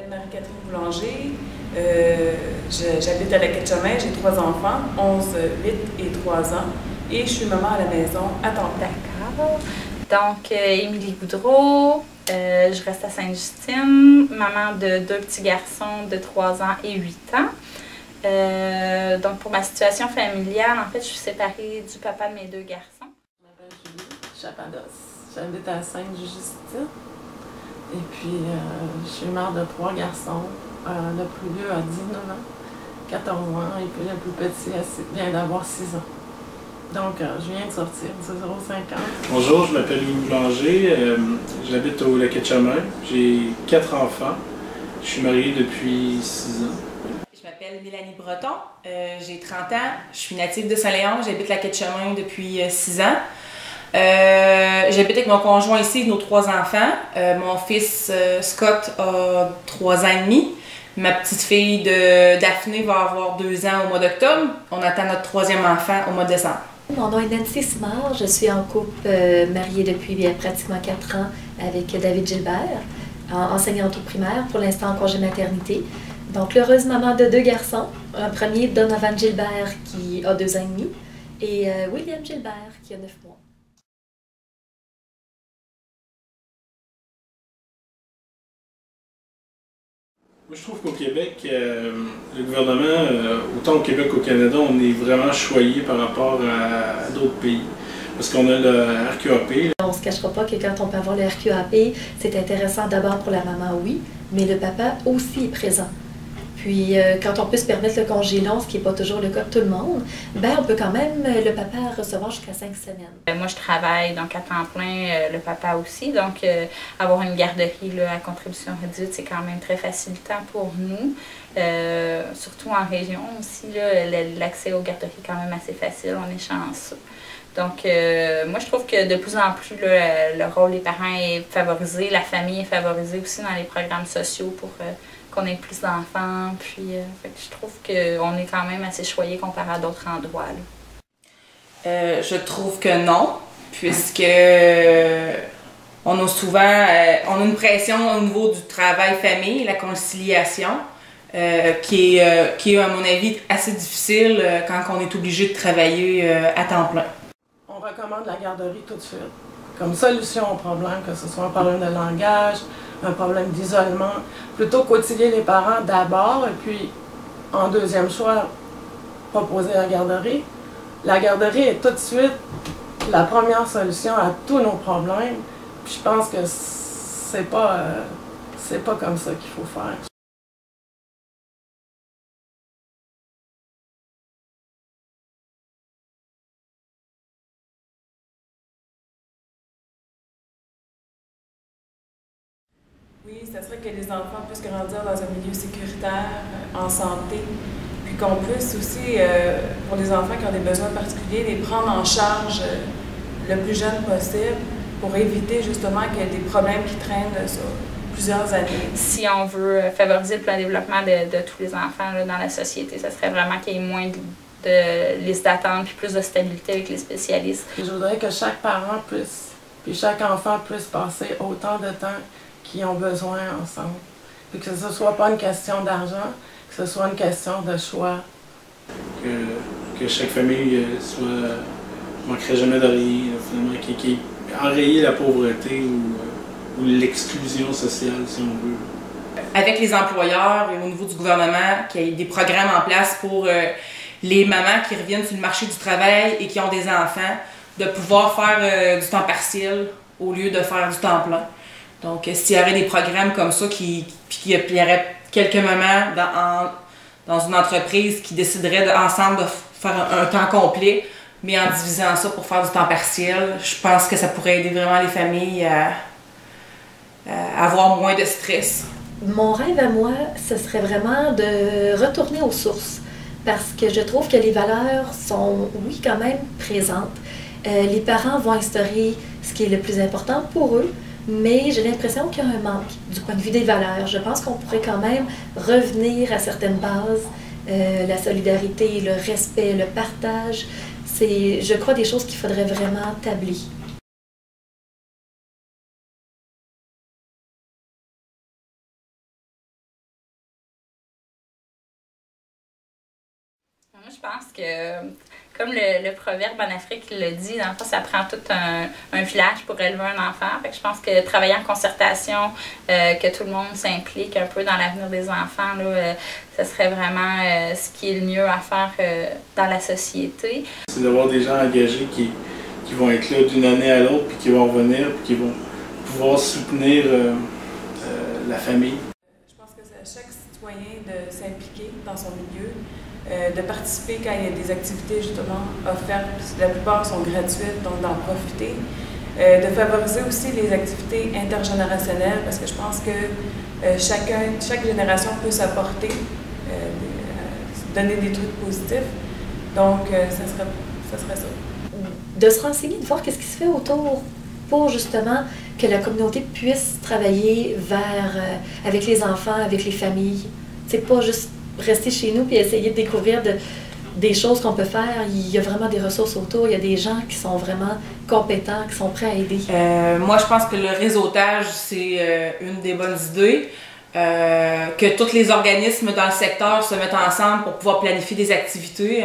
m'appelle Marie-Catherine Boulanger. J'habite à la Quai-de-Chemin, j'ai 3 enfants, 11, 8 et 3 ans. Et je suis maman à la maison à temps plein. D'accord. Donc, Émilie Goudreau, je reste à Sainte-Justine, maman de 2 petits garçons de 3 ans et 8 ans. Donc, pour ma situation familiale, en fait, je suis séparée du papa de mes 2 garçons. Je m'appelle Julie Chapados. J'habite à Sainte-Justine. Et puis, je suis mère de 3 garçons. Le plus vieux a 19 ans, 14 ans, et puis le plus petit vient d'avoir 6 ans. Donc, je viens de sortir de 0,50. Bonjour, je m'appelle Louis Boulanger. J'habite au Quai-de-Chemin. J'ai 4 enfants. Je suis mariée depuis 6 ans. Je m'appelle Mélanie Breton. J'ai 30 ans. Je suis native de Saint-Léon. J'habite la Quai-de-Chemin depuis 6 ans. J'habite avec mon conjoint ici et nos 3 enfants. Mon fils Scott a 3 ans et demi. Ma petite fille Daphné va avoir 2 ans au mois d'octobre. On attend notre 3e enfant au mois de décembre. Mon nom est Nancy Simard. Je suis en couple mariée depuis pratiquement 4 ans avec David Gilbert, enseignante au primaire, pour l'instant en congé maternité. Donc, l'heureuse maman de 2 garçons. Un premier, Donovan Gilbert, qui a 2 ans et demi, et William Gilbert, qui a 9 mois. Moi, je trouve qu'au Québec, le gouvernement, autant au Québec qu'au Canada, on est vraiment choyé par rapport à d'autres pays. Parce qu'on a le RQAP. On ne se cachera pas que quand on peut avoir le RQAP, c'est intéressant d'abord pour la maman, oui, mais le papa aussi est présent. Puis, quand on peut se permettre le congé long, ce qui n'est pas toujours le cas de tout le monde, ben on peut quand même le papa recevoir jusqu'à 5 semaines. Moi, je travaille donc à temps plein, le papa aussi. Donc, avoir une garderie là, à contribution réduite, c'est quand même très facilitant pour nous. Surtout en région aussi, l'accès aux garderies est quand même assez facile, on est chanceux. Donc, moi, je trouve que de plus en plus, là, le rôle des parents est favorisé, la famille est favorisée aussi dans les programmes sociaux pour qu'on ait plus d'enfants. Puis, je trouve qu'on est quand même assez choyé comparé à d'autres endroits. Je trouve que non, puisque on a souvent on a une pression au niveau du travail-famille, la conciliation, qui est, à mon avis, assez difficile quand on est obligé de travailler à temps plein. On recommande la garderie tout de suite, comme solution au problème, que ce soit un problème de langage, un problème d'isolement, plutôt qu'outiller les parents d'abord, et puis en deuxième choix, proposer la garderie. La garderie est tout de suite la première solution à tous nos problèmes, puis je pense que c'est pas comme ça qu'il faut faire. Oui, ça serait que les enfants puissent grandir dans un milieu sécuritaire, en santé, puis qu'on puisse aussi, pour les enfants qui ont des besoins particuliers, les prendre en charge le plus jeune possible pour éviter justement qu'il y ait des problèmes qui traînent sur plusieurs années. Si on veut favoriser le plein développement de tous les enfants là, dans la société, ça serait vraiment qu'il y ait moins de listes d'attente puis plus de stabilité avec les spécialistes. Je voudrais que chaque parent puisse, puis chaque enfant puisse passer autant de temps qu'ils ont besoin ensemble. Puis que ce ne soit pas une question d'argent, que ce soit une question de choix. Que chaque famille manquerait jamais de rien, finalement, qui enrayer la pauvreté ou l'exclusion sociale, si on veut. Avec les employeurs et au niveau du gouvernement, qu'il y ait des programmes en place pour les mamans qui reviennent sur le marché du travail et qui ont des enfants, de pouvoir faire du temps partiel au lieu de faire du temps plein. Donc, s'il y avait des programmes comme ça, puis qu'il y aurait quelques mamans dans une entreprise qui décideraient ensemble de faire un temps complet, mais en divisant ça pour faire du temps partiel, je pense que ça pourrait aider vraiment les familles à avoir moins de stress. Mon rêve à moi, ce serait vraiment de retourner aux sources, parce que je trouve que les valeurs sont, oui, quand même présentes. Les parents vont instaurer ce qui est le plus important pour eux, mais j'ai l'impression qu'il y a un manque du point de vue des valeurs. Je pense qu'on pourrait quand même revenir à certaines bases, la solidarité, le respect, le partage. C'est, je crois, des choses qu'il faudrait vraiment tabler. je pense que, comme le proverbe en Afrique le dit, dans le fond, ça prend tout un village pour élever un enfant. Fait que je pense que travailler en concertation, que tout le monde s'implique un peu dans l'avenir des enfants, là, ce serait vraiment ce qui est le mieux à faire dans la société. C'est d'avoir des gens engagés qui vont être là d'une année à l'autre, puis qui vont revenir, puis qui vont pouvoir soutenir la famille. Je pense que c'est à chaque citoyen de s'impliquer dans son milieu, de participer quand il y a des activités justement offertes, la plupart sont gratuites, donc d'en profiter. De favoriser aussi les activités intergénérationnelles, parce que je pense que chaque génération peut s'apporter, donner des trucs positifs. Donc, ça serait ça. De se renseigner, de voir qu'est-ce qui se fait autour pour justement que la communauté puisse travailler avec les enfants, avec les familles. C'est pas juste rester chez nous et essayer de découvrir des choses qu'on peut faire. Il y a vraiment des ressources autour, il y a des gens qui sont vraiment compétents, qui sont prêts à aider. Moi, je pense que le réseautage, c'est une des bonnes idées. Que tous les organismes dans le secteur se mettent ensemble pour pouvoir planifier des activités.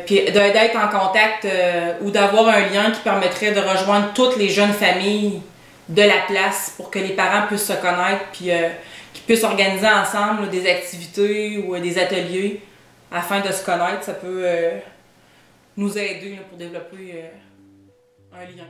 Puis d'être en contact ou d'avoir un lien qui permettrait de rejoindre toutes les jeunes familles de la place pour que les parents puissent se connaître puis qu'ils puissent organiser ensemble des activités ou des ateliers afin de se connaître. Ça peut nous aider pour développer un lien.